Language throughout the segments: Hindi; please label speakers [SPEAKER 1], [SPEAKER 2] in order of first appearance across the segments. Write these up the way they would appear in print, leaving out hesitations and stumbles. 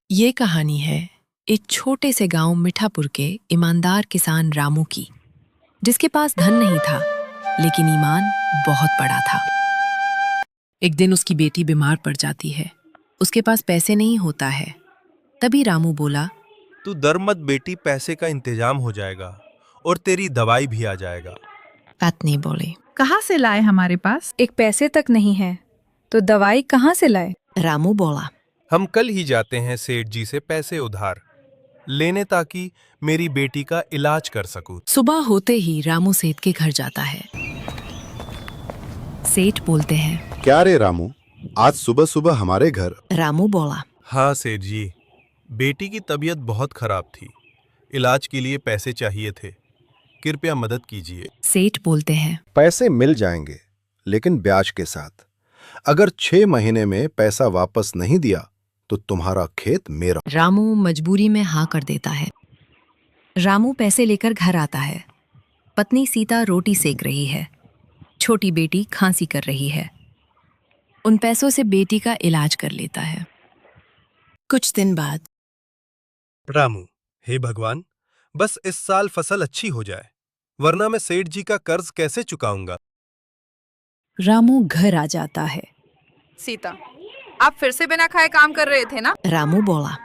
[SPEAKER 1] ये कहानी है एक छोटे से गांव मिठापुर के ईमानदार किसान रामू की, जिसके पास धन नहीं था लेकिन ईमान बहुत बड़ा था। एक दिन उसकी बेटी बीमार पड़ जाती है। उसके पास पैसे नहीं होता है। तभी रामू बोला,
[SPEAKER 2] तू डर मत बेटी, पैसे का इंतजाम हो जाएगा और तेरी दवाई भी आ जाएगा।
[SPEAKER 1] पत्नी बोली।
[SPEAKER 3] कहाँ से लाए? हमारे पास
[SPEAKER 4] एक पैसे तक नहीं है तो दवाई कहाँ से लाए?
[SPEAKER 1] रामू बोला,
[SPEAKER 2] हम कल ही जाते हैं सेठ जी से पैसे उधार लेने ताकि मेरी बेटी का इलाज कर सकूं।
[SPEAKER 1] सुबह होते ही रामू सेठ के घर जाता है। सेठ बोलते हैं,
[SPEAKER 5] क्या रे रामू, आज सुबह सुबह हमारे घर?
[SPEAKER 1] रामू बोला,
[SPEAKER 2] हाँ सेठ जी, बेटी की तबीयत बहुत खराब थी, इलाज के लिए पैसे चाहिए थे, कृपया मदद कीजिए।
[SPEAKER 1] सेठ बोलते हैं,
[SPEAKER 5] पैसे मिल जाएंगे, लेकिन ब्याज के साथ। अगर 6 महीने में पैसा वापस नहीं दिया तो तुम्हारा खेत मेरा।
[SPEAKER 1] रामू मजबूरी में हाँ कर देता है। रामू पैसे लेकर घर आता है। पत्नी सीता रोटी सेक रही है। छोटी बेटी खांसी कर रही है। उन पैसों से बेटी का इलाज कर लेता है। कुछ दिन बाद,
[SPEAKER 2] रामू, हे भगवान, बस इस साल फसल अच्छी हो जाए, वरना मैं सेठ जी का कर्ज कैसे चुकाऊंगा।
[SPEAKER 4] रामू घर आ जाता है।
[SPEAKER 3] सीता, आप फिर से बिना खाए काम कर रहे थे ना?
[SPEAKER 1] रामू बोला,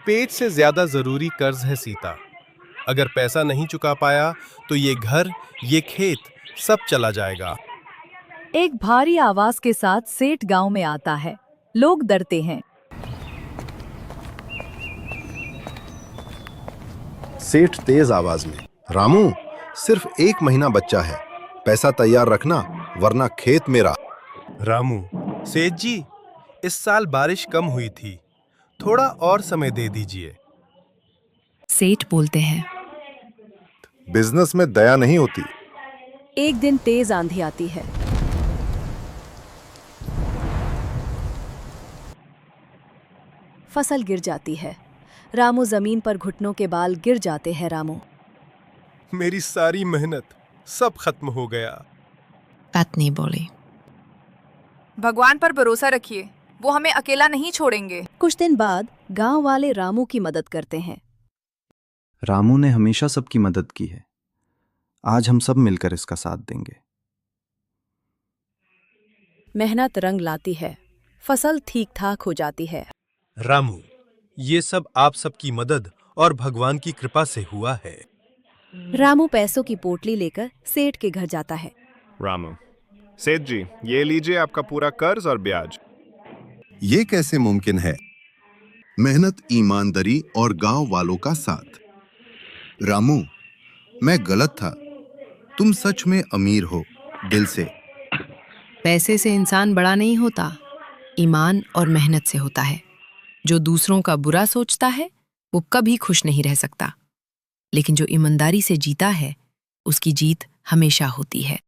[SPEAKER 2] पेट से ज्यादा जरूरी कर्ज है सीता। अगर पैसा नहीं चुका पाया तो ये घर, ये खेत सब चला जाएगा।
[SPEAKER 4] एक भारी आवाज के साथ सेठ गांव में आता है। लोग डरते हैं।
[SPEAKER 5] सेठ तेज आवाज में, रामू, सिर्फ 1 महीना बच्चा है, पैसा तैयार रखना वरना खेत मेरा।
[SPEAKER 2] रामू, सेठ जी, इस साल बारिश कम हुई थी, थोड़ा और समय दे दीजिए।
[SPEAKER 1] सेठ बोलते हैं,
[SPEAKER 5] बिजनेस में दया नहीं होती।
[SPEAKER 4] एक दिन तेज आंधी आती है। फसल गिर जाती है। रामू जमीन पर घुटनों के बाल गिर जाते हैं। रामू,
[SPEAKER 2] मेरी सारी मेहनत सब खत्म हो गया।
[SPEAKER 1] पत्नी बोली,
[SPEAKER 3] भगवान पर भरोसा रखिए, वो हमें अकेला नहीं छोड़ेंगे।
[SPEAKER 4] कुछ दिन बाद गांव वाले रामू की मदद करते हैं।
[SPEAKER 6] रामू ने हमेशा सबकी मदद की है। आज हम सब मिलकर इसका साथ देंगे।
[SPEAKER 4] मेहनत रंग लाती है। फसल ठीक ठाक हो जाती है।
[SPEAKER 2] रामू, ये सब आप सबकी मदद और भगवान की कृपा से हुआ है।
[SPEAKER 4] रामू पैसों की पोटली लेकर सेठ के घर जाता है।
[SPEAKER 7] रामू, सेठ जी, ये लीजिए आपका पूरा कर्ज और ब्याज।
[SPEAKER 5] ये कैसे मुमकिन है? मेहनत, ईमानदारी और गांव वालों का साथ। रामू, मैं गलत था, तुम सच में अमीर हो, दिल से।
[SPEAKER 1] पैसे से इंसान बड़ा नहीं होता, ईमान और मेहनत से होता है। जो दूसरों का बुरा सोचता है वो कभी खुश नहीं रह सकता, लेकिन जो ईमानदारी से जीता है उसकी जीत हमेशा होती है।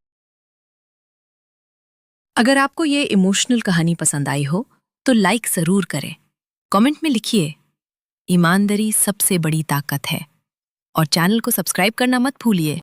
[SPEAKER 1] अगर आपको ये इमोशनल कहानी पसंद आई हो तो लाइक जरूर करें। कमेंट में लिखिए, ईमानदारी सबसे बड़ी ताकत है, और चैनल को सब्सक्राइब करना मत भूलिए।